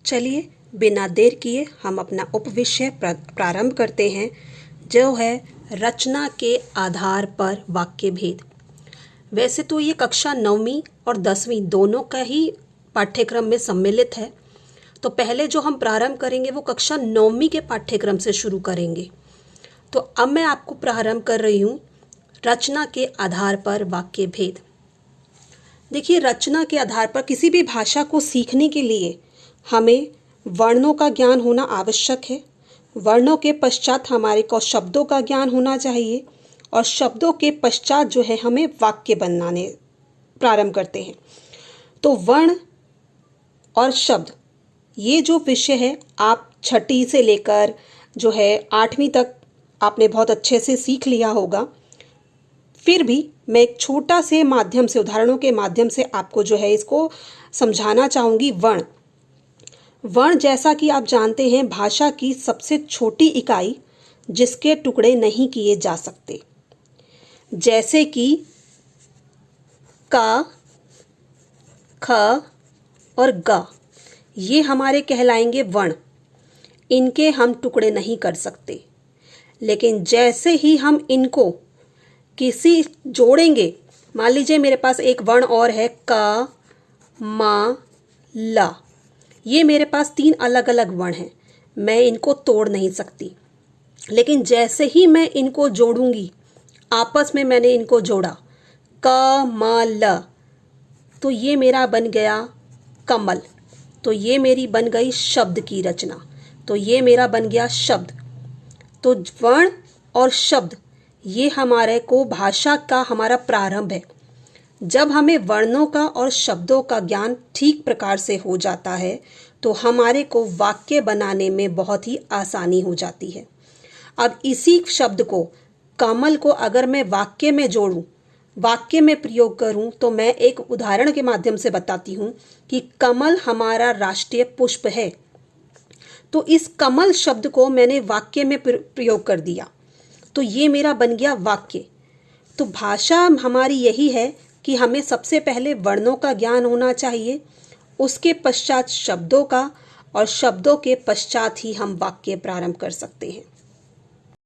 चलिए बिना देर किए हम अपना उपविषय प्रारंभ करते हैं, जो है रचना के आधार पर वाक्य भेद। वैसे तो ये कक्षा 9वीं और 10वीं दोनों का ही पाठ्यक्रम में सम्मिलित है, तो पहले जो हम प्रारंभ करेंगे वो कक्षा 9वीं के पाठ्यक्रम से शुरू करेंगे। तो अब मैं आपको प्रारंभ कर रही हूँ रचना के आधार पर वाक्य भेद। देखिए, रचना के आधार पर किसी भी भाषा को सीखने के लिए हमें वर्णों का ज्ञान होना आवश्यक है। वर्णों के पश्चात हमारे को शब्दों का ज्ञान होना चाहिए और शब्दों के पश्चात जो है हमें वाक्य बनाने प्रारंभ करते हैं। तो वर्ण और शब्द ये जो विषय है आप छठी से लेकर जो है 8वीं तक आपने बहुत अच्छे से सीख लिया होगा। फिर भी मैं एक छोटा से माध्यम से, उदाहरणों के माध्यम से आपको जो है इसको समझाना चाहूँगी। वर्ण जैसा कि आप जानते हैं भाषा की सबसे छोटी इकाई जिसके टुकड़े नहीं किए जा सकते, जैसे कि क, ख और ग, ये हमारे कहलाएंगे वर्ण। इनके हम टुकड़े नहीं कर सकते, लेकिन जैसे ही हम इनको किसी जोड़ेंगे, मान लीजिए मेरे पास एक वर्ण और है क, म, ल, ये मेरे पास 3 अलग अलग वर्ण हैं, मैं इनको तोड़ नहीं सकती। लेकिन जैसे ही मैं इनको जोड़ूंगी, आपस में मैंने इनको जोड़ा क, म, ल, तो ये मेरा बन गया कमल। तो ये मेरी बन गई शब्द की रचना, तो ये मेरा बन गया शब्द। तो वर्ण और शब्द ये हमारे को भाषा का हमारा प्रारंभ है। जब हमें वर्णों का और शब्दों का ज्ञान ठीक प्रकार से हो जाता है तो हमारे को वाक्य बनाने में बहुत ही आसानी हो जाती है। अब इसी शब्द को, कमल को, अगर मैं वाक्य में जोड़ूं, वाक्य में प्रयोग करूं, तो मैं एक उदाहरण के माध्यम से बताती हूं कि कमल हमारा राष्ट्रीय पुष्प है। तो इस कमल शब्द को मैंने वाक्य में प्रयोग कर दिया, तो ये मेरा बन गया वाक्य। तो भाषा हमारी यही है कि हमें सबसे पहले वर्णों का ज्ञान होना चाहिए, उसके पश्चात शब्दों का, और शब्दों के पश्चात ही हम वाक्य प्रारंभ कर सकते हैं।